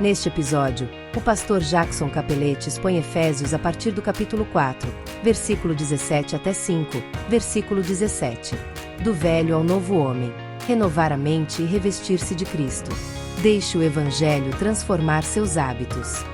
Neste episódio, o pastor Jackson Capelletti expõe Efésios a partir do capítulo 4, versículo 17 até 5, versículo 17. Do velho ao novo homem, renovar a mente e revestir-se de Cristo. Deixe o Evangelho transformar seus hábitos.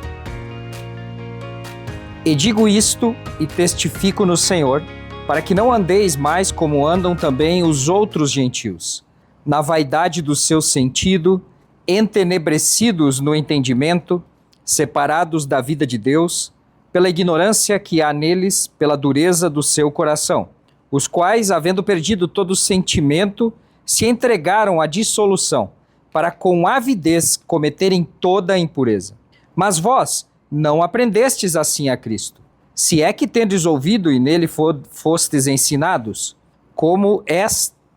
E digo isto e testifico no Senhor, para que não andeis mais como andam também os outros gentios, na vaidade do seu sentido, entenebrecidos no entendimento, separados da vida de Deus, pela ignorância que há neles, pela dureza do seu coração, os quais, havendo perdido todo sentimento, se entregaram à dissolução, para com avidez cometerem toda a impureza. Mas vós não aprendestes assim a Cristo, se é que tendes ouvido e nele fostes ensinados, como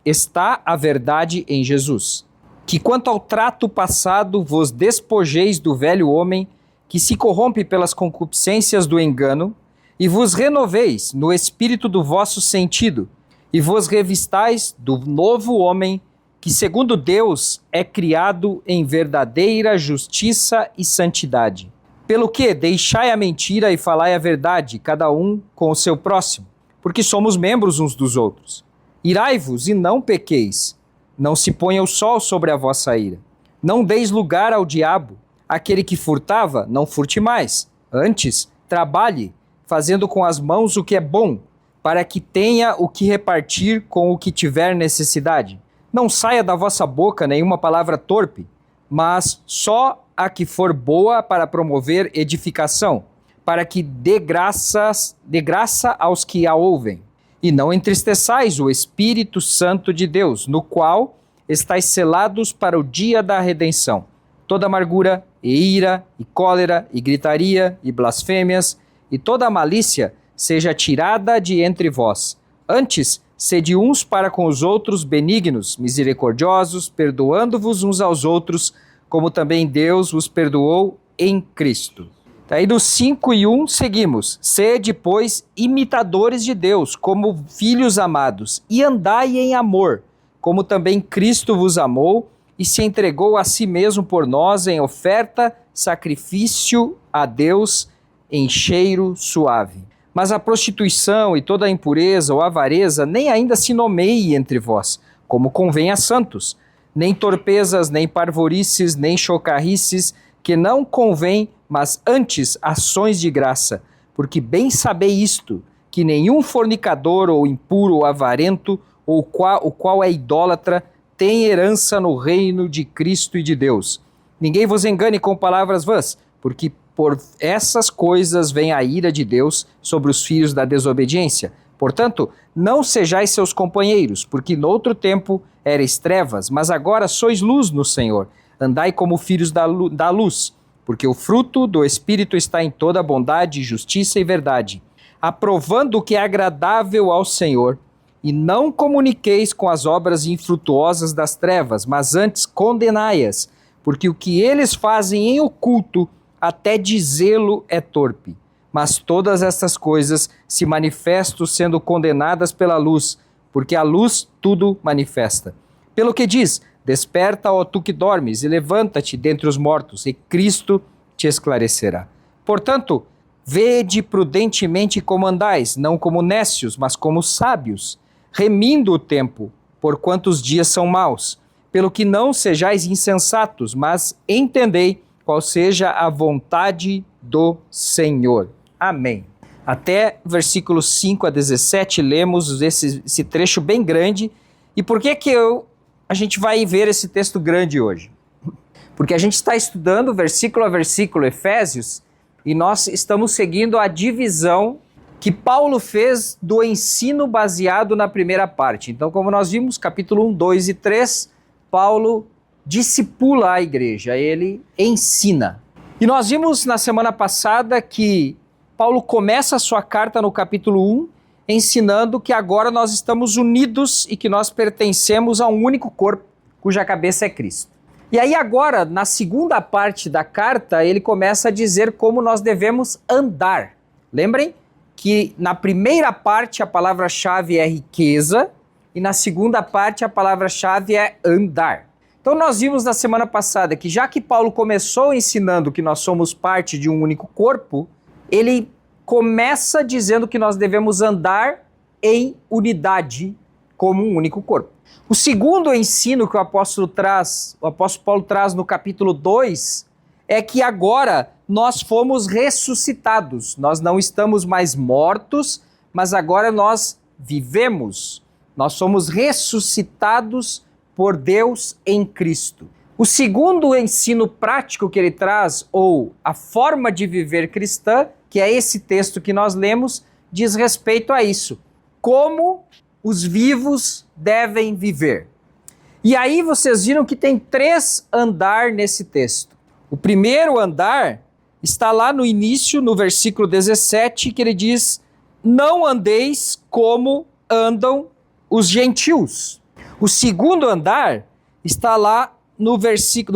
está a verdade em Jesus. Que quanto ao trato passado vos despojeis do velho homem, que se corrompe pelas concupiscências do engano, e vos renoveis no espírito do vosso sentido, e vos revistais do novo homem, que segundo Deus é criado em verdadeira justiça e santidade. Pelo que deixai a mentira e falai a verdade, cada um com o seu próximo, porque somos membros uns dos outros. Irai-vos e não pequeis, não se ponha o sol sobre a vossa ira. Não deis lugar ao diabo. Aquele que furtava, não furte mais. Antes, trabalhe, fazendo com as mãos o que é bom, para que tenha o que repartir com o que tiver necessidade. Não saia da vossa boca nenhuma palavra torpe, mas só a que for boa para promover edificação, para que dê graça aos que a ouvem. E não entristeçais o Espírito Santo de Deus, no qual estáis selados para o dia da redenção. Toda amargura, e ira, e cólera, e gritaria, e blasfêmias, e toda malícia seja tirada de entre vós. Antes, sede uns para com os outros benignos, misericordiosos, perdoando-vos uns aos outros, como também Deus vos perdoou em Cristo. Daí do 5 e 1 seguimos. Sede, pois, imitadores de Deus, como filhos amados, e andai em amor, como também Cristo vos amou e se entregou a si mesmo por nós em oferta, sacrifício a Deus em cheiro suave. Mas a prostituição e toda a impureza ou avareza nem ainda se nomeie entre vós, como convém a santos, nem torpezas, nem parvorices, nem chocarrices, que não convém, mas antes ações de graça, porque bem sabei isto, que nenhum fornicador ou impuro ou avarento, ou o qual é idólatra, tem herança no reino de Cristo e de Deus. Ninguém vos engane com palavras vãs, porque por essas coisas vem a ira de Deus sobre os filhos da desobediência. Portanto, não sejais seus companheiros, porque noutro tempo erais trevas, mas agora sois luz no Senhor. Andai como filhos da luz, porque o fruto do Espírito está em toda bondade, justiça e verdade, aprovando o que é agradável ao Senhor. E não comuniqueis com as obras infrutuosas das trevas, mas antes condenai-as, porque o que eles fazem em oculto, até dizê-lo é torpe. Mas todas estas coisas se manifestam sendo condenadas pela luz, porque a luz tudo manifesta. Pelo que diz, desperta, ó tu que dormes, e levanta-te dentre os mortos, e Cristo te esclarecerá. Portanto, vede prudentemente como andais, não como nécios, mas como sábios, remindo o tempo, porquanto os dias são maus. Pelo que não sejais insensatos, mas entendei qual seja a vontade do Senhor. Amém. Até versículos 5 a 17 lemos esse trecho bem grande. E por que a gente vai ver esse texto grande hoje? Porque a gente está estudando versículo a versículo Efésios e nós estamos seguindo a divisão que Paulo fez do ensino baseado na primeira parte. Então, como nós vimos, capítulo 1, 2 e 3, Paulo discipula a igreja, ele ensina. E nós vimos na semana passada que Paulo começa a sua carta no capítulo 1, ensinando que agora nós estamos unidos e que nós pertencemos a um único corpo, cuja cabeça é Cristo. E aí agora, na segunda parte da carta, ele começa a dizer como nós devemos andar. Lembrem que na primeira parte a palavra-chave é riqueza e na segunda parte a palavra-chave é andar. Então nós vimos na semana passada que já que Paulo começou ensinando que nós somos parte de um único corpo, ele começa dizendo que nós devemos andar em unidade como um único corpo. O segundo ensino que o apóstolo Paulo traz no capítulo 2, é que agora nós fomos ressuscitados. Nós não estamos mais mortos, mas agora nós vivemos. Nós somos ressuscitados por Deus em Cristo. O segundo ensino prático que ele traz, ou a forma de viver cristã, que é esse texto que nós lemos, diz respeito a isso. Como os vivos devem viver. E aí vocês viram que tem 3 andar nesse texto. O primeiro andar está lá no início, no versículo 17, que ele diz: não andeis como andam os gentios. O segundo andar está lá no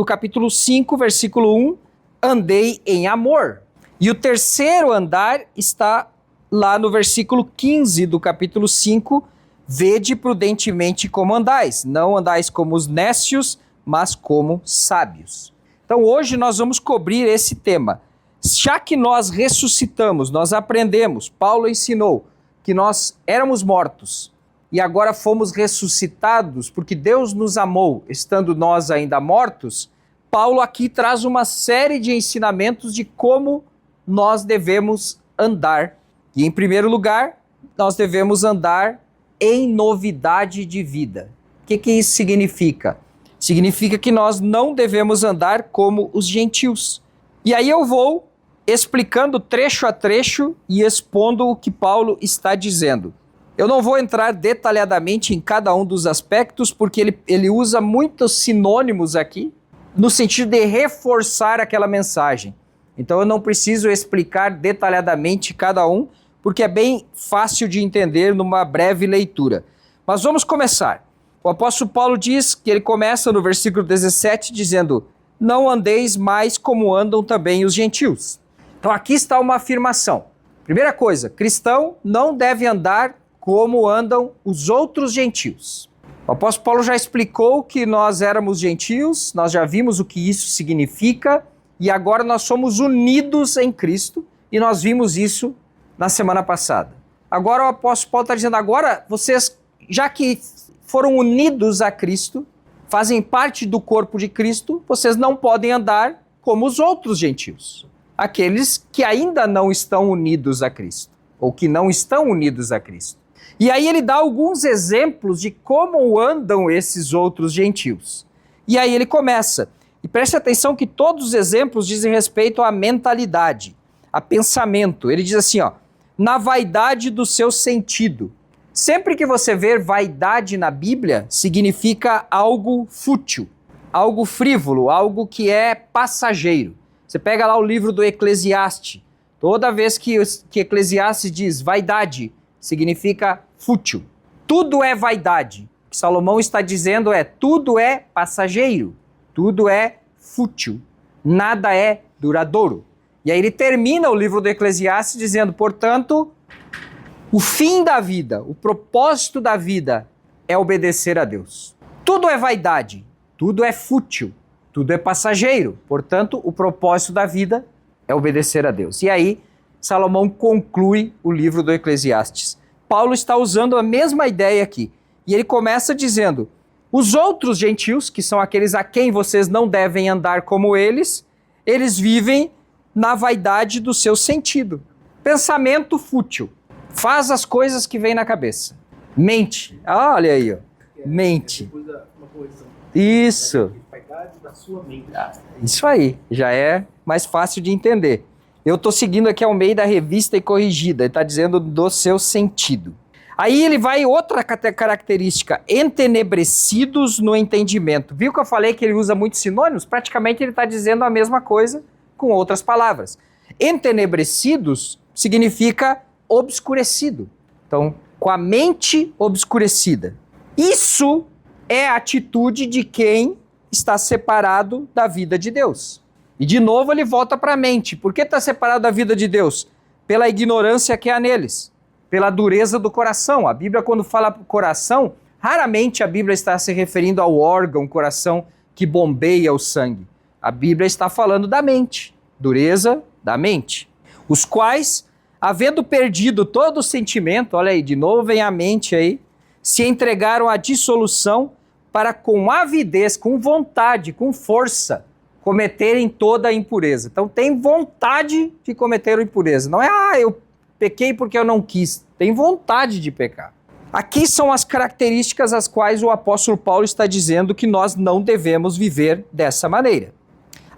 capítulo 5, versículo 1, andei em amor. E o terceiro andar está lá no versículo 15 do capítulo 5, vede prudentemente como andais, não andais como os nécios, mas como sábios. Então hoje nós vamos cobrir esse tema. Já que nós ressuscitamos, nós aprendemos, Paulo ensinou que nós éramos mortos e agora fomos ressuscitados porque Deus nos amou, estando nós ainda mortos. Paulo aqui traz uma série de ensinamentos de como nós devemos andar. E em primeiro lugar, nós devemos andar em novidade de vida. O que isso significa? Significa que nós não devemos andar como os gentios. E aí eu vou explicando trecho a trecho e expondo o que Paulo está dizendo. Eu não vou entrar detalhadamente em cada um dos aspectos, porque ele usa muitos sinônimos aqui, no sentido de reforçar aquela mensagem. Então eu não preciso explicar detalhadamente cada um, porque é bem fácil de entender numa breve leitura. Mas vamos começar. O apóstolo Paulo diz que ele começa no versículo 17 dizendo: não andeis mais como andam também os gentios. Então aqui está uma afirmação. Primeira coisa, cristão não deve andar como andam os outros gentios. O apóstolo Paulo já explicou que nós éramos gentios, nós já vimos o que isso significa, e agora nós somos unidos em Cristo, e nós vimos isso na semana passada. Agora o apóstolo Paulo está dizendo, agora vocês, já que foram unidos a Cristo, fazem parte do corpo de Cristo, vocês não podem andar como os outros gentios. Aqueles que ainda não estão unidos a Cristo, ou que não estão unidos a Cristo. E aí ele dá alguns exemplos de como andam esses outros gentios. E aí ele começa, e preste atenção que todos os exemplos dizem respeito à mentalidade, a pensamento. Ele diz assim, na vaidade do seu sentido. Sempre que você ver vaidade na Bíblia, significa algo fútil, algo frívolo, algo que é passageiro. Você pega lá o livro do Eclesiastes, toda vez que Eclesiastes diz vaidade, significa fútil. Tudo é vaidade. O que Salomão está dizendo é, tudo é passageiro, tudo é fútil, nada é duradouro. E aí ele termina o livro do Eclesiastes dizendo, portanto, o fim da vida, o propósito da vida é obedecer a Deus. Tudo é vaidade, tudo é fútil, tudo é passageiro. Portanto, o propósito da vida é obedecer a Deus. E aí, Salomão conclui o livro do Eclesiastes. Paulo está usando a mesma ideia aqui. E ele começa dizendo, os outros gentios, que são aqueles a quem vocês não devem andar como eles vivem na vaidade do seu sentido. Pensamento fútil. Faz as coisas que vem na cabeça. Mente. Olha aí, mente. Isso. Isso aí. Já é mais fácil de entender. Eu estou seguindo aqui ao meio da Revista e Corrigida. Ele está dizendo do seu sentido. Aí ele vai outra característica. Entenebrecidos no entendimento. Viu que eu falei que ele usa muitos sinônimos? Praticamente ele está dizendo a mesma coisa com outras palavras. Entenebrecidos significa obscurecido. Então, com a mente obscurecida. Isso é a atitude de quem está separado da vida de Deus. E de novo ele volta para a mente. Por que está separado da vida de Deus? Pela ignorância que há neles. Pela dureza do coração. A Bíblia, quando fala coração, raramente a Bíblia está se referindo ao órgão, coração, que bombeia o sangue. A Bíblia está falando da mente, dureza da mente. Os quais, havendo perdido todo o sentimento, olha aí, de novo vem a mente aí, se entregaram à dissolução para com avidez, com vontade, com força, cometerem toda a impureza. Então tem vontade de cometer a impureza. Não é, eu pequei porque eu não quis. Tem vontade de pecar. Aqui são as características às quais o apóstolo Paulo está dizendo que nós não devemos viver dessa maneira.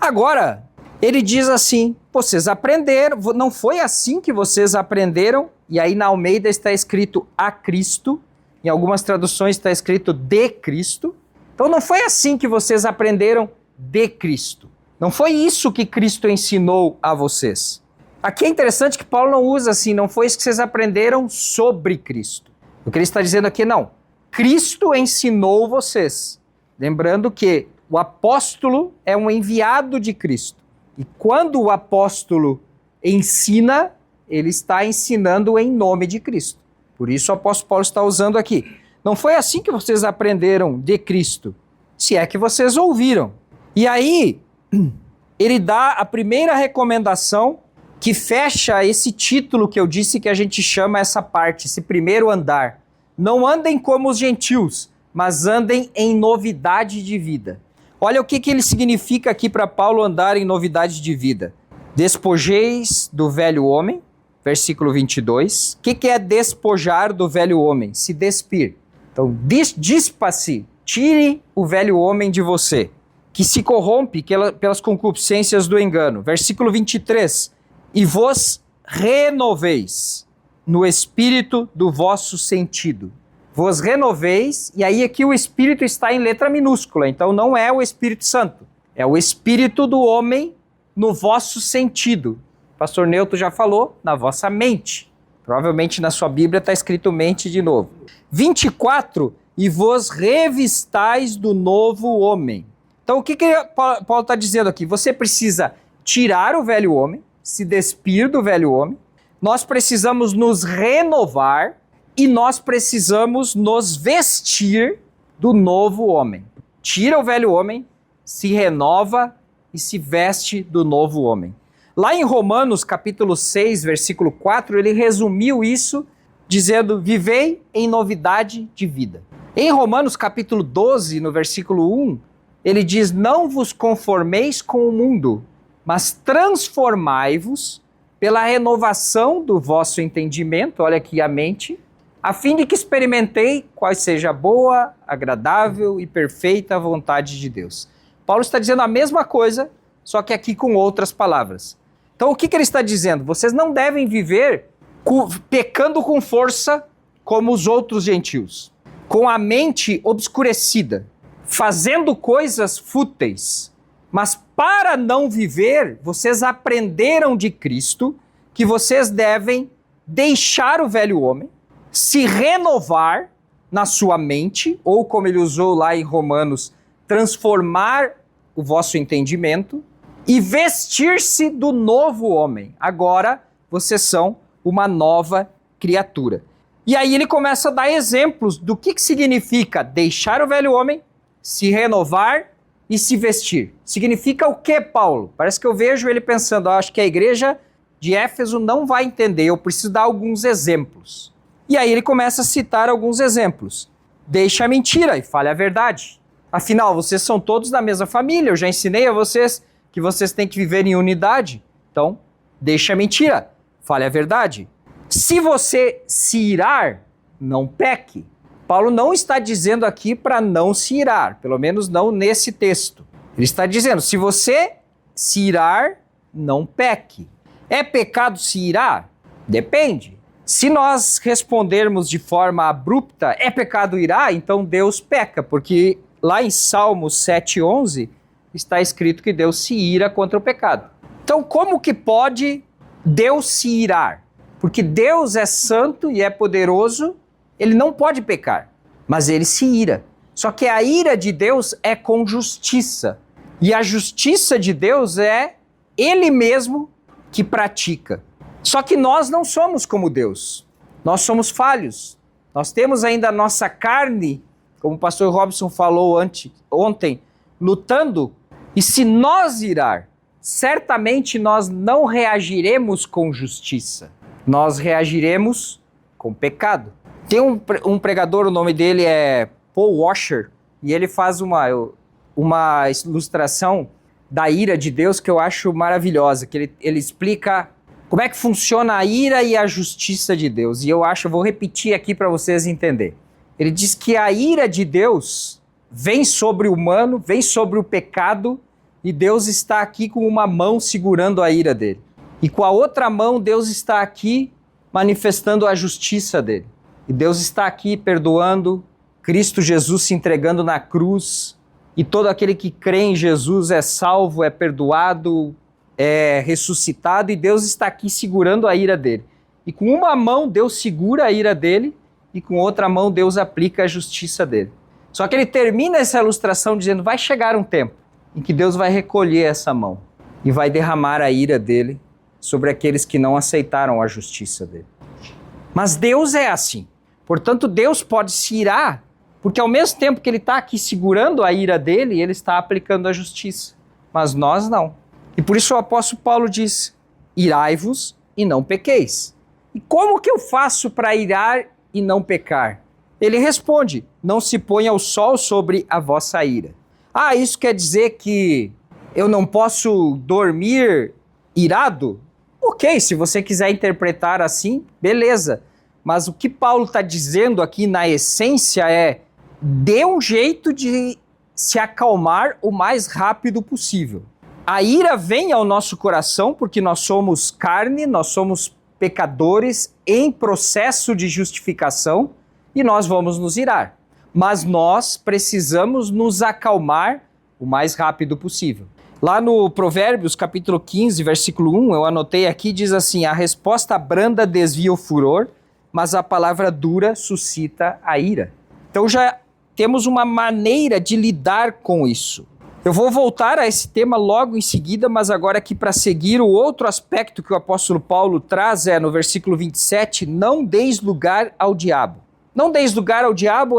Agora, ele diz assim, vocês aprenderam, não foi assim que vocês aprenderam? E aí na Almeida está escrito a Cristo, em algumas traduções está escrito de Cristo. Então não foi assim que vocês aprenderam de Cristo. Não foi isso que Cristo ensinou a vocês. Aqui é interessante que Paulo não usa assim, não foi isso que vocês aprenderam sobre Cristo. O que ele está dizendo aqui, não. Cristo ensinou vocês. Lembrando que o apóstolo é um enviado de Cristo. E quando o apóstolo ensina, ele está ensinando em nome de Cristo. Por isso o apóstolo Paulo está usando aqui. Não foi assim que vocês aprenderam de Cristo, se é que vocês ouviram. E aí, ele dá a primeira recomendação que fecha esse título que eu disse que a gente chama essa parte, esse primeiro andar. Não andem como os gentios, mas andem em novidade de vida. Olha o que ele significa aqui para Paulo andar em novidade de vida. Despojeis do velho homem, versículo 22. O que é despojar do velho homem? Se despir. Então, dispa-se, tire o velho homem de você, que se corrompe pelas concupiscências do engano. Versículo 23. E vos renoveis no espírito do vosso sentido. Vos renoveis, e aí aqui o espírito está em letra minúscula, então não é o Espírito Santo, é o espírito do homem no vosso sentido. O pastor Neuto já falou, na vossa mente. Provavelmente na sua Bíblia está escrito mente de novo. 24, e vos revistais do novo homem. Então o que Paulo está dizendo aqui? Você precisa tirar o velho homem, se despir do velho homem, nós precisamos nos renovar e nós precisamos nos vestir do novo homem. Tira o velho homem, se renova e se veste do novo homem. Lá em Romanos capítulo 6, versículo 4, ele resumiu isso dizendo, vivei em novidade de vida. Em Romanos capítulo 12, no versículo 1, ele diz, não vos conformeis com o mundo, mas transformai-vos pela renovação do vosso entendimento, olha aqui a mente, a fim de que experimentei qual seja a boa, agradável e perfeita vontade de Deus. Paulo está dizendo a mesma coisa, só que aqui com outras palavras. Então o que ele está dizendo? Vocês não devem viver pecando com força como os outros gentios, com a mente obscurecida, fazendo coisas fúteis. Mas para não viver, vocês aprenderam de Cristo que vocês devem deixar o velho homem, se renovar na sua mente, ou como ele usou lá em Romanos, transformar o vosso entendimento e vestir-se do novo homem. Agora vocês são uma nova criatura. E aí ele começa a dar exemplos do que significa deixar o velho homem, se renovar e se vestir. Significa o que, Paulo? Parece que eu vejo ele pensando, acho que a igreja de Éfeso não vai entender, eu preciso dar alguns exemplos. E aí ele começa a citar alguns exemplos. Deixe a mentira e fale a verdade. Afinal, vocês são todos da mesma família, eu já ensinei a vocês que vocês têm que viver em unidade. Então, deixe a mentira, fale a verdade. Se você se irar, não peque. Paulo não está dizendo aqui para não se irar, pelo menos não nesse texto. Ele está dizendo, se você se irar, não peque. É pecado se irar? Depende. Se nós respondermos de forma abrupta, é pecado irar, então Deus peca, porque lá em Salmos 7:11 está escrito que Deus se ira contra o pecado. Então como que pode Deus se irar? Porque Deus é santo e é poderoso, ele não pode pecar, mas ele se ira. Só que a ira de Deus é com justiça. E a justiça de Deus é ele mesmo que pratica. Só que nós não somos como Deus. Nós somos falhos. Nós temos ainda a nossa carne, como o pastor Robson falou ontem, lutando. E se nós irar, certamente nós não reagiremos com justiça. Nós reagiremos com pecado. Tem um pregador, o nome dele é Paul Washer, e ele faz uma ilustração da ira de Deus que eu acho maravilhosa, que ele explica como é que funciona a ira e a justiça de Deus. E eu vou repetir aqui para vocês entenderem. Ele diz que a ira de Deus vem sobre o humano, vem sobre o pecado, e Deus está aqui com uma mão segurando a ira dele. E com a outra mão, Deus está aqui manifestando a justiça dele. E Deus está aqui perdoando, Cristo Jesus se entregando na cruz, e todo aquele que crê em Jesus é salvo, é perdoado, é ressuscitado, e Deus está aqui segurando a ira dele. E com uma mão Deus segura a ira dele, e com outra mão Deus aplica a justiça dele. Só que ele termina essa ilustração dizendo, vai chegar um tempo em que Deus vai recolher essa mão e vai derramar a ira dele sobre aqueles que não aceitaram a justiça dele. Mas Deus é assim. Portanto, Deus pode se irar, porque ao mesmo tempo que ele está aqui segurando a ira dele, ele está aplicando a justiça. Mas nós não. E por isso o apóstolo Paulo diz, irai-vos e não pequeis. E como que eu faço para irar e não pecar? Ele responde, não se ponha o sol sobre a vossa ira. Ah, isso quer dizer que eu não posso dormir irado? Ok, se você quiser interpretar assim, beleza. Mas o que Paulo está dizendo aqui na essência é, dê um jeito de se acalmar o mais rápido possível. A ira vem ao nosso coração porque nós somos carne, nós somos pecadores em processo de justificação e nós vamos nos irar. Mas nós precisamos nos acalmar o mais rápido possível. Lá no Provérbios, capítulo 15, versículo 1, eu anotei aqui, diz assim, a resposta branda desvia o furor, mas a palavra dura suscita a ira. Então já temos uma maneira de lidar com isso. Eu vou voltar a esse tema logo em seguida, mas agora aqui para seguir o outro aspecto que o apóstolo Paulo traz no versículo 27, não deis lugar ao diabo. Não deis lugar ao diabo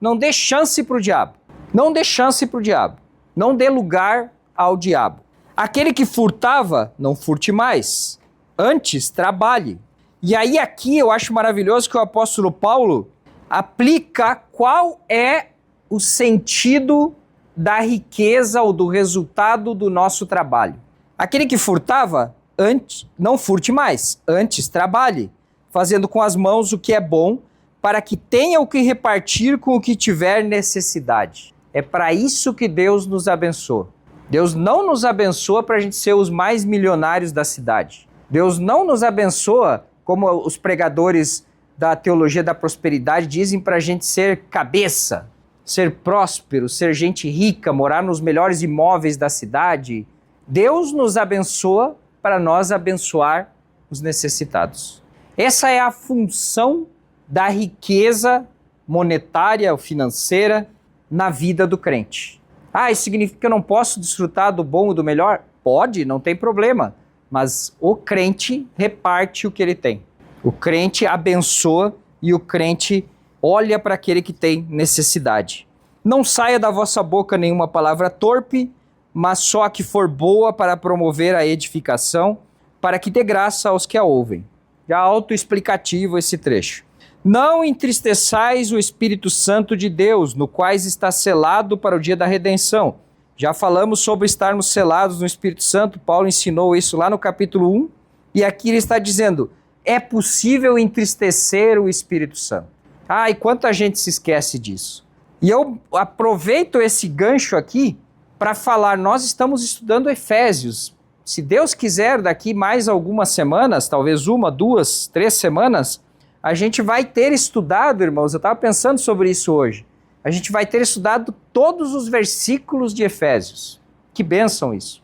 não dê chance para o diabo. Não dê chance para o diabo. Não dê lugar ao diabo. Aquele que furtava, não furte mais. Antes, trabalhe. E aí aqui eu acho maravilhoso que o apóstolo Paulo aplica qual é o sentido da riqueza ou do resultado do nosso trabalho. Aquele que furtava, antes, não furte mais. Antes, trabalhe, fazendo com as mãos o que é bom, para que tenha o que repartir com o que tiver necessidade. É para isso que Deus nos abençoa. Deus não nos abençoa para a gente ser os mais milionários da cidade. Deus não nos abençoa, como os pregadores da teologia da prosperidade dizem, para a gente ser cabeça, ser próspero, ser gente rica, morar nos melhores imóveis da cidade. Deus nos abençoa para nós abençoar os necessitados. Essa é a função da riqueza monetária ou financeira na vida do crente. Ah, isso significa que eu não posso desfrutar do bom e do melhor? Pode, não tem problema. Mas o crente reparte o que ele tem. O crente abençoa e o crente olha para aquele que tem necessidade. Não saia da vossa boca nenhuma palavra torpe, mas só a que for boa para promover a edificação, para que dê graça aos que a ouvem. Já autoexplicativo esse trecho. Não entristeçais o Espírito Santo de Deus, no qual está selado para o dia da redenção. Já falamos sobre estarmos selados no Espírito Santo, Paulo ensinou isso lá no capítulo 1, e aqui ele está dizendo, é possível entristecer o Espírito Santo. Ah, e quanta gente se esquece disso. E eu aproveito esse gancho aqui para falar, nós estamos estudando Efésios. Se Deus quiser, daqui mais algumas semanas, talvez 1, 2, 3 semanas, a gente vai ter estudado, irmãos, eu estava pensando sobre isso hoje, a gente vai ter estudado todos os versículos de Efésios. Que bênção isso.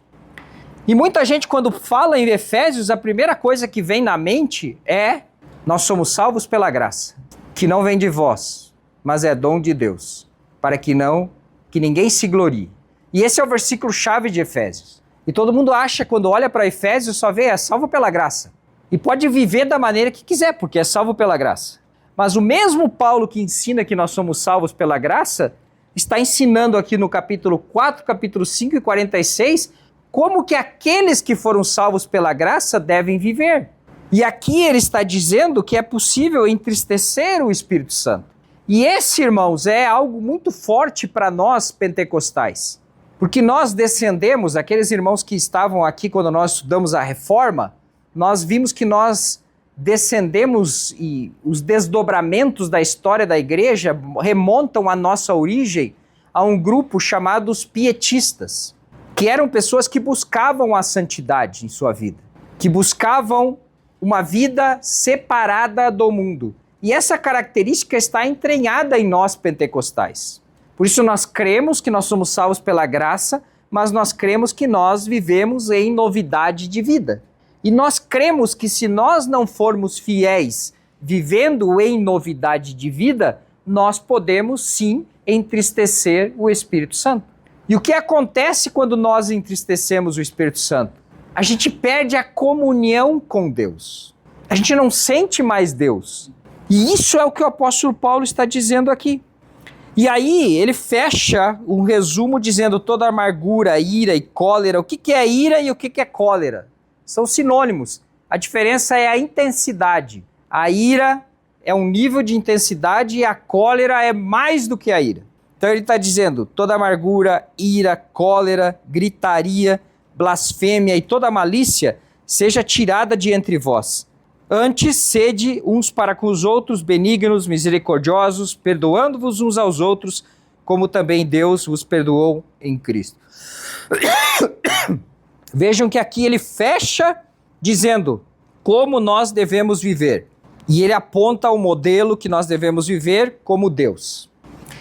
E muita gente, quando fala em Efésios, a primeira coisa que vem na mente é, nós somos salvos pela graça, que não vem de vós, mas é dom de Deus, para que ninguém se glorie. E esse é o versículo-chave de Efésios. E todo mundo acha, quando olha para Efésios, só vê, é salvo pela graça. E pode viver da maneira que quiser, porque é salvo pela graça. Mas o mesmo Paulo que ensina que nós somos salvos pela graça, está ensinando aqui no capítulo 4, capítulo 5 e 46, como que aqueles que foram salvos pela graça devem viver. E aqui ele está dizendo que é possível entristecer o Espírito Santo. E esse, irmãos, é algo muito forte para nós pentecostais. Porque nós descendemos, aqueles irmãos que estavam aqui quando nós estudamos a Reforma, nós vimos que nós descendemos e os desdobramentos da história da igreja remontam a nossa origem a um grupo chamado os pietistas, que eram pessoas que buscavam a santidade em sua vida, que buscavam uma vida separada do mundo. E essa característica está entranhada em nós pentecostais. Por isso nós cremos que nós somos salvos pela graça, mas nós cremos que nós vivemos em novidade de vida. E nós cremos que se nós não formos fiéis vivendo em novidade de vida, nós podemos sim entristecer o Espírito Santo. E o que acontece quando nós entristecemos o Espírito Santo? A gente perde a comunhão com Deus. A gente não sente mais Deus. E isso é o que o apóstolo Paulo está dizendo aqui. E aí ele fecha um resumo dizendo toda amargura, ira e cólera. O que é ira e o que é cólera? São sinônimos. A diferença é a intensidade. A ira é um nível de intensidade e a cólera é mais do que a ira. Então ele está dizendo toda amargura, ira, cólera, gritaria, blasfêmia e toda malícia seja tirada de entre vós. Antes, sede uns para com os outros benignos, misericordiosos, perdoando-vos uns aos outros, como também Deus vos perdoou em Cristo. Vejam que aqui ele fecha dizendo como nós devemos viver. E ele aponta o modelo que nós devemos viver como Deus.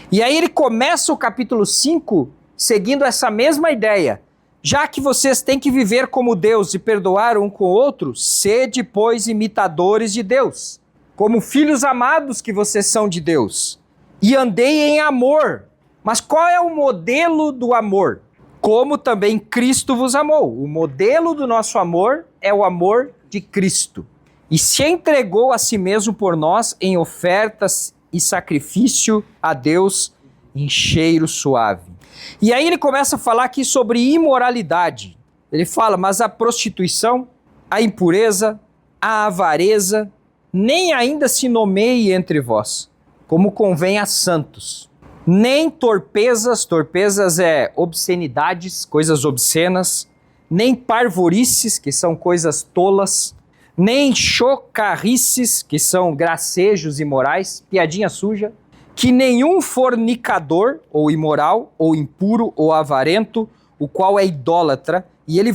E aí ele começa o capítulo 5 seguindo essa mesma ideia. Já que vocês têm que viver como Deus e perdoar um com o outro, sede, pois, imitadores de Deus, como filhos amados que vocês são de Deus. E andei em amor. Mas qual é o modelo do amor? Como também Cristo vos amou. O modelo do nosso amor é o amor de Cristo. E se entregou a si mesmo por nós em ofertas e sacrifício a Deus em cheiro suave. E aí ele começa a falar aqui sobre imoralidade. Ele fala, mas a prostituição, a impureza, a avareza, nem ainda se nomeie entre vós, como convém a santos. Nem torpezas é obscenidades, coisas obscenas, nem parvorices, que são coisas tolas, nem chocarrices, que são gracejos imorais, piadinha suja, que nenhum fornicador, ou imoral, ou impuro, ou avarento, o qual é idólatra, e ele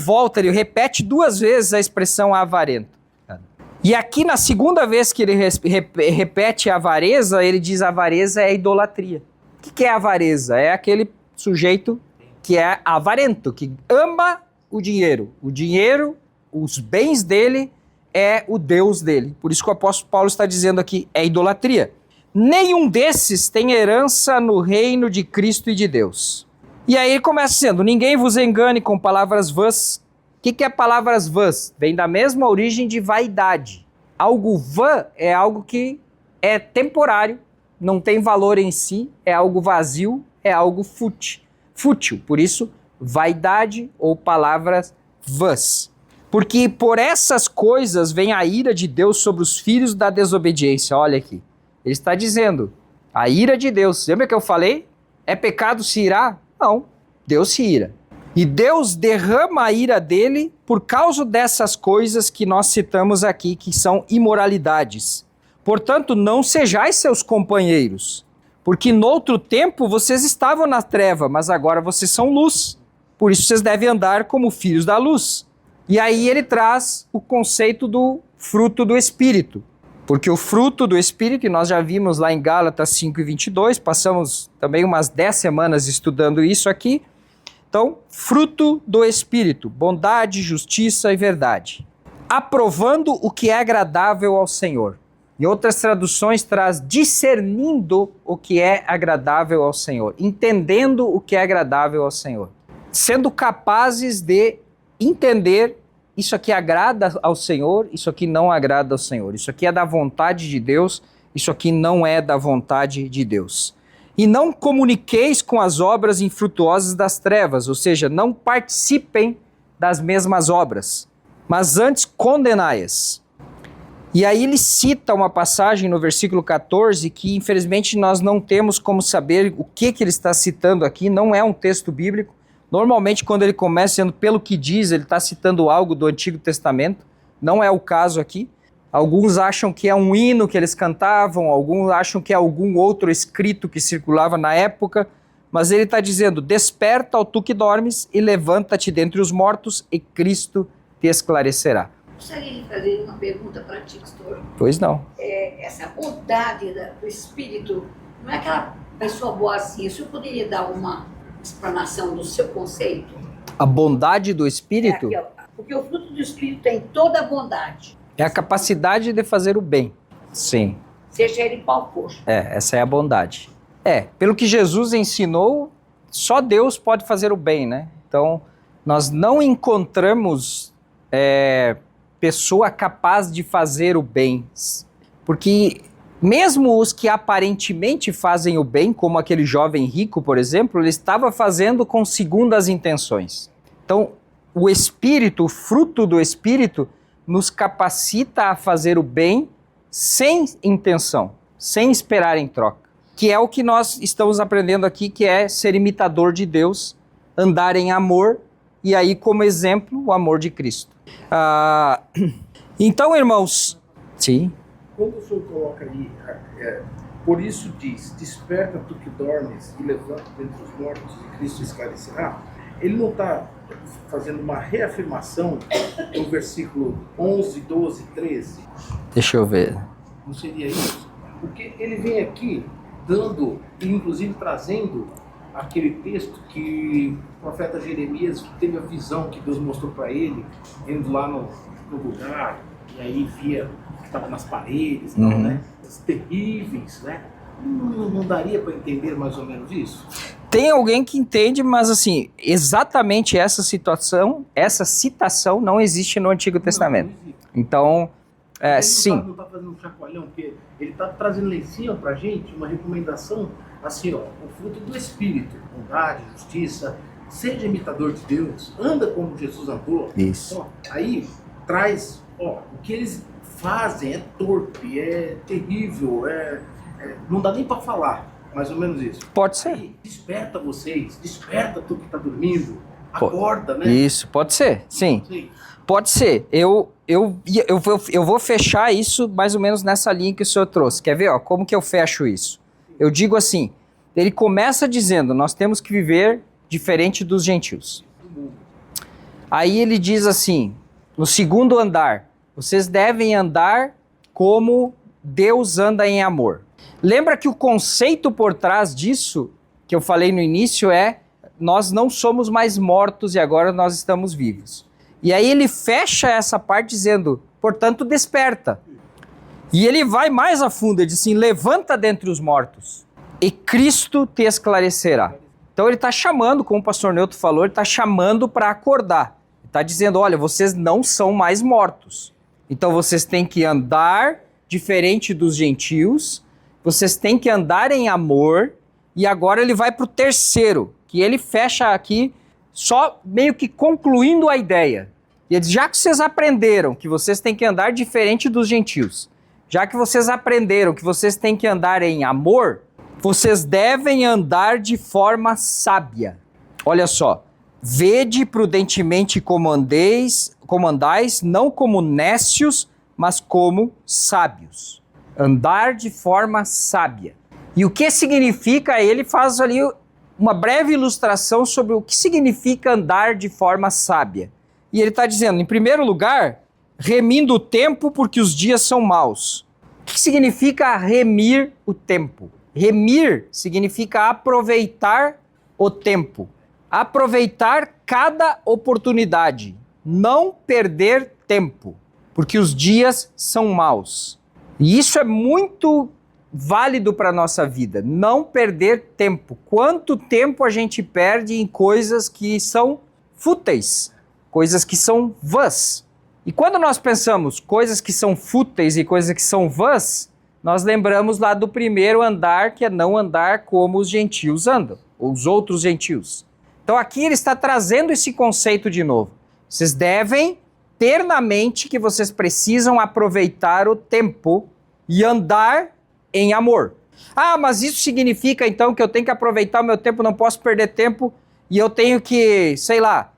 repete 2 vezes a expressão avarento. E aqui na segunda vez que ele repete a avareza, ele diz avareza é idolatria. O que é avareza? É aquele sujeito que é avarento, que ama o dinheiro. O dinheiro, os bens dele, é o Deus dele. Por isso que o apóstolo Paulo está dizendo aqui, é idolatria. Nenhum desses tem herança no reino de Cristo e de Deus. E aí ele começa dizendo, ninguém vos engane com palavras vãs. O que é palavras vãs? Vem da mesma origem de vaidade. Algo vã é algo que é temporário, não tem valor em si, é algo vazio, é algo fútil. Por isso, vaidade ou palavras vãs. Porque por essas coisas vem a ira de Deus sobre os filhos da desobediência. Olha aqui. Ele está dizendo, a ira de Deus. Lembra que eu falei? É pecado se irar? Não. Deus se ira. E Deus derrama a ira dele por causa dessas coisas que nós citamos aqui, que são imoralidades. Portanto, não sejais seus companheiros, porque noutro tempo vocês estavam na treva, mas agora vocês são luz. Por isso vocês devem andar como filhos da luz. E aí ele traz o conceito do fruto do Espírito. Porque o fruto do Espírito, e nós já vimos lá em Gálatas 5:22, passamos também umas 10 semanas estudando isso aqui. Então, fruto do Espírito, bondade, justiça e verdade. Aprovando o que é agradável ao Senhor. Em outras traduções traz discernindo o que é agradável ao Senhor. Entendendo o que é agradável ao Senhor. Sendo capazes de entender isso aqui agrada ao Senhor, isso aqui não agrada ao Senhor. Isso aqui é da vontade de Deus, isso aqui não é da vontade de Deus. E não comuniqueis com as obras infrutuosas das trevas, ou seja, não participem das mesmas obras, mas antes condenai-as. E aí ele cita uma passagem no versículo 14 que infelizmente nós não temos como saber o que ele está citando aqui, não é um texto bíblico. Normalmente quando ele começa dizendo pelo que diz, ele está citando algo do Antigo Testamento, não é o caso aqui. Alguns acham que é um hino que eles cantavam, alguns acham que é algum outro escrito que circulava na época, mas ele está dizendo, desperta, ó tu que dormes, e levanta-te dentre os mortos, e Cristo te esclarecerá. Gostaria de fazer uma pergunta para ti, pastor. Pois não. Essa bondade do Espírito, não é aquela pessoa boazinha, o senhor poderia dar uma explanação do seu conceito? A bondade do Espírito? Aqui, ó, porque o fruto do Espírito tem toda a bondade. É a capacidade de fazer o bem. Sim. Seja ele qual for. Essa é a bondade. Pelo que Jesus ensinou, só Deus pode fazer o bem, né? Então, nós não encontramos pessoa capaz de fazer o bem. Porque mesmo os que aparentemente fazem o bem, como aquele jovem rico, por exemplo, ele estava fazendo com segundas intenções. Então, o Espírito, o fruto do Espírito, nos capacita a fazer o bem sem intenção, sem esperar em troca. Que é o que nós estamos aprendendo aqui, que é ser imitador de Deus, andar em amor, e aí como exemplo, o amor de Cristo. Então, irmãos... Sim. Quando o senhor coloca aí, por isso diz, desperta tu que dormes e levanta dentre os mortos e Cristo esclarecerá, ele não está fazendo uma reafirmação no versículo 11, 12, 13? Deixa eu ver. Não seria isso? Porque ele vem aqui dando, inclusive trazendo aquele texto que o profeta Jeremias teve a visão que Deus mostrou para ele, indo lá no lugar, e aí via que estava nas paredes, não, né? As terríveis, né? Não daria para entender mais ou menos isso? Tem alguém que entende, mas assim, exatamente essa situação, essa citação não existe no Antigo Testamento. Não existe. Então, sim. Não está fazendo um chacoalhão, porque ele está trazendo lá em cima para a gente uma recomendação, assim, ó, o fruto do Espírito, bondade, justiça, seja imitador de Deus, anda como Jesus andou. Isso. Ó, aí traz, o que eles fazem é torpe, é terrível, não dá nem para falar, mais ou menos isso. Pode ser. Aí, desperta vocês, desperta tu que está dormindo, acorda, né? Isso, pode ser, sim. Sim. Pode ser. Eu vou fechar isso mais ou menos nessa linha que o senhor trouxe. Quer ver, como que eu fecho isso? Eu digo assim, ele começa dizendo, nós temos que viver diferente dos gentios. Aí ele diz assim, no segundo andar, vocês devem andar como Deus anda em amor. Lembra que o conceito por trás disso, que eu falei no início, nós não somos mais mortos e agora nós estamos vivos. E aí ele fecha essa parte dizendo, portanto, desperta. E ele vai mais a fundo, ele diz assim, levanta dentre os mortos e Cristo te esclarecerá. Então ele está chamando, como o pastor Neuto falou, ele está chamando para acordar. Ele está dizendo, olha, vocês não são mais mortos. Então vocês têm que andar diferente dos gentios, vocês têm que andar em amor, e agora ele vai para o terceiro, que ele fecha aqui, só meio que concluindo a ideia. E ele diz, já que vocês aprenderam que vocês têm que andar diferente dos gentios, já que vocês aprenderam que vocês têm que andar em amor, vocês devem andar de forma sábia. Olha só, vede prudentemente como andais, não como nécios, mas como sábios. Andar de forma sábia. E o que significa? Ele faz ali uma breve ilustração sobre o que significa andar de forma sábia. E ele está dizendo, em primeiro lugar, remindo o tempo porque os dias são maus. O que significa remir o tempo? Remir significa aproveitar o tempo. Aproveitar cada oportunidade. Não perder tempo, porque os dias são maus. E isso é muito válido para a nossa vida, não perder tempo. Quanto tempo a gente perde em coisas que são fúteis, coisas que são vãs. E quando nós pensamos coisas que são fúteis e coisas que são vãs, nós lembramos lá do primeiro andar, que é não andar como os gentios andam, ou os outros gentios. Então aqui ele está trazendo esse conceito de novo. Vocês devem ter na mente que vocês precisam aproveitar o tempo e andar em amor. Ah, mas isso significa então que eu tenho que aproveitar o meu tempo, não posso perder tempo e eu tenho que, sei lá,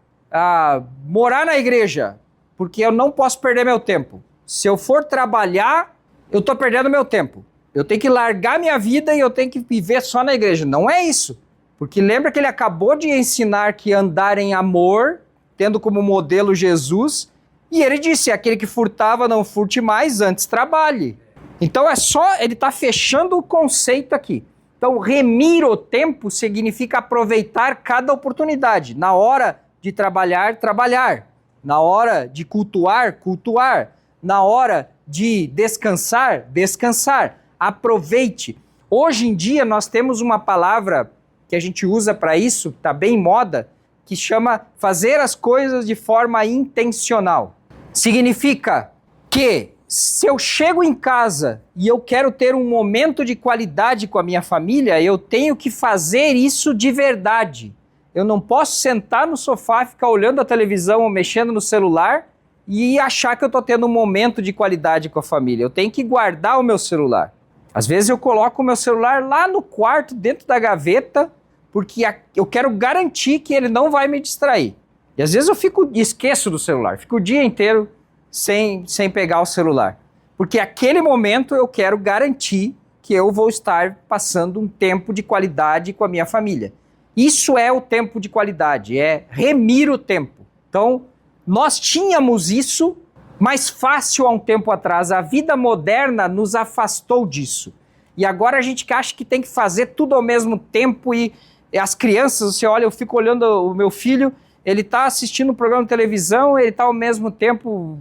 morar na igreja, porque eu não posso perder meu tempo. Se eu for trabalhar, eu estou perdendo meu tempo. Eu tenho que largar minha vida e eu tenho que viver só na igreja. Não é isso. Porque lembra que ele acabou de ensinar que andar em amor, tendo como modelo Jesus, e ele disse, aquele que furtava não furte mais, antes trabalhe. Então ele está fechando o conceito aqui. Então remir o tempo significa aproveitar cada oportunidade. Na hora de trabalhar, trabalhar. Na hora de cultuar, cultuar. Na hora de descansar, descansar. Aproveite. Hoje em dia nós temos uma palavra que a gente usa para isso, está bem em moda, que chama fazer as coisas de forma intencional. Significa que se eu chego em casa e eu quero ter um momento de qualidade com a minha família, eu tenho que fazer isso de verdade. Eu não posso sentar no sofá, ficar olhando a televisão ou mexendo no celular e achar que eu estou tendo um momento de qualidade com a família. Eu tenho que guardar o meu celular. Às vezes eu coloco o meu celular lá no quarto, dentro da gaveta, porque eu quero garantir que ele não vai me distrair. E às vezes eu esqueço do celular, fico o dia inteiro sem pegar o celular. Porque aquele momento eu quero garantir que eu vou estar passando um tempo de qualidade com a minha família. Isso é o tempo de qualidade, é remir o tempo. Então, nós tínhamos isso mais fácil há um tempo atrás. A vida moderna nos afastou disso. E agora a gente acha que tem que fazer tudo ao mesmo tempo e as crianças, você olha, eu fico olhando o meu filho, ele está assistindo um programa de televisão, ele está ao mesmo tempo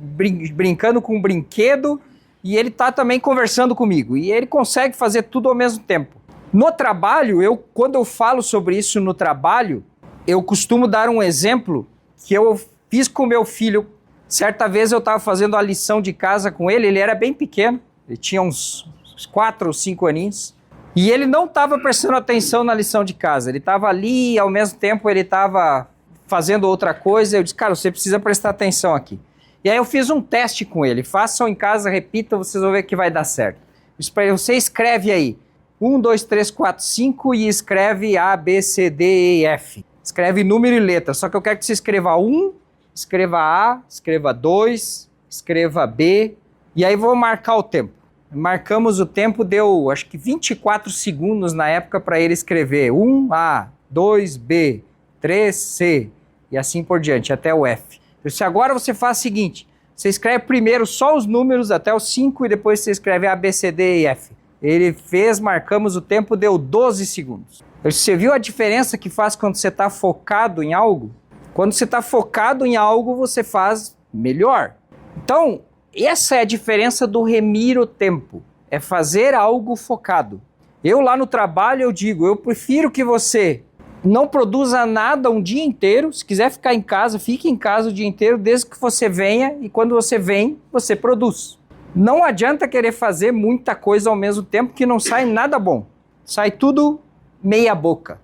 brincando com um brinquedo e ele está também conversando comigo. E ele consegue fazer tudo ao mesmo tempo. No trabalho, quando eu falo sobre isso no trabalho, eu costumo dar um exemplo que eu fiz com o meu filho. Certa vez eu estava fazendo a lição de casa com ele era bem pequeno, ele tinha uns 4 ou 5 aninhos, e ele não estava prestando atenção na lição de casa, ele estava ali e ao mesmo tempo ele estava fazendo outra coisa. Eu disse, cara, você precisa prestar atenção aqui. E aí eu fiz um teste com ele, façam em casa, repitam, vocês vão ver que vai dar certo. Você escreve aí, 1, 2, 3, 4, 5 e escreve A, B, C, D, E, F. Escreve número e letra, só que eu quero que você escreva 1, escreva A, escreva 2, escreva B, e aí vou marcar o tempo. Marcamos o tempo, deu acho que 24 segundos na época para ele escrever 1A, 2B, 3C e assim por diante, até o F. Eu disse, agora você faz o seguinte, você escreve primeiro só os números até o 5 e depois você escreve A, B, C, D e F. Ele fez, marcamos o tempo, deu 12 segundos. Eu disse, você viu a diferença que faz quando você está focado em algo? Quando você está focado em algo, você faz melhor. Então, essa é a diferença do remir o tempo. É fazer algo focado. Eu lá no trabalho, eu digo, eu prefiro que você não produza nada um dia inteiro. Se quiser ficar em casa, fique em casa o dia inteiro, desde que você venha. E quando você vem, você produz. Não adianta querer fazer muita coisa ao mesmo tempo que não sai nada bom. Sai tudo meia boca.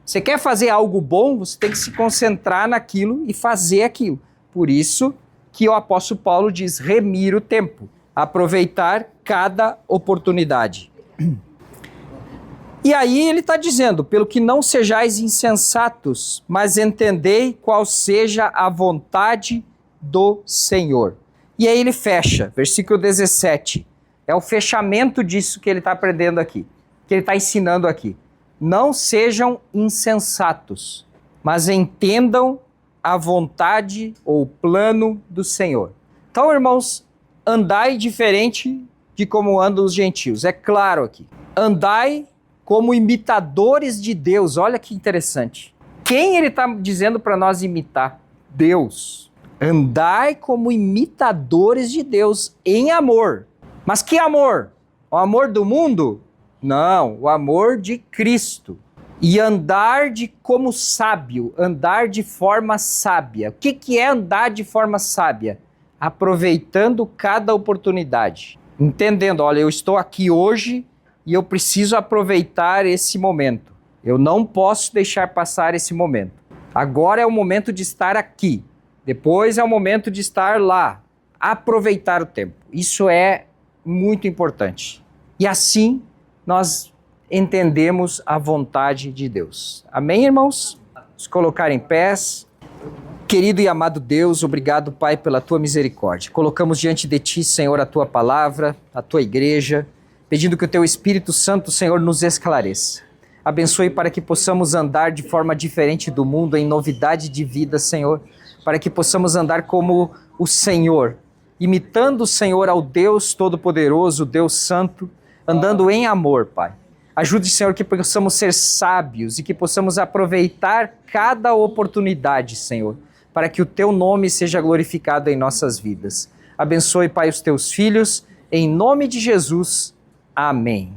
Você quer fazer algo bom, você tem que se concentrar naquilo e fazer aquilo. Por isso que o apóstolo Paulo diz remir o tempo, aproveitar cada oportunidade. E aí ele está dizendo, pelo que não sejais insensatos, mas entendei qual seja a vontade do Senhor. E aí ele fecha, versículo 17, é o fechamento disso que ele está aprendendo aqui, que ele está ensinando aqui. Não sejam insensatos, mas entendam a vontade ou o plano do Senhor. Então, irmãos, andai diferente de como andam os gentios. É claro aqui. Andai como imitadores de Deus. Olha que interessante. Quem ele está dizendo para nós imitar? Deus. Andai como imitadores de Deus em amor. Mas que amor? O amor do mundo? Não, o amor de Cristo. E andar como sábio, andar de forma sábia. O que é andar de forma sábia? Aproveitando cada oportunidade. entendendo, olha, eu estou aqui hoje e eu preciso aproveitar esse momento. Eu não posso deixar passar esse momento. Agora é o momento de estar aqui. Depois é o momento de estar lá. Aproveitar o tempo. Isso é muito importante. E assim nós entendemos a vontade de Deus. Amém, irmãos? Vamos colocar em pés. Querido e amado Deus, obrigado, Pai, pela tua misericórdia. Colocamos diante de ti, Senhor, a tua palavra, a tua igreja, pedindo que o teu Espírito Santo, Senhor, nos esclareça. Abençoe para que possamos andar de forma diferente do mundo, em novidade de vida, Senhor, para que possamos andar como o Senhor, imitando o Senhor ao Deus Todo-Poderoso, Deus Santo, andando em amor, Pai. Ajude, Senhor, que possamos ser sábios e que possamos aproveitar cada oportunidade, Senhor, para que o teu nome seja glorificado em nossas vidas. Abençoe, Pai, os teus filhos, em nome de Jesus. Amém.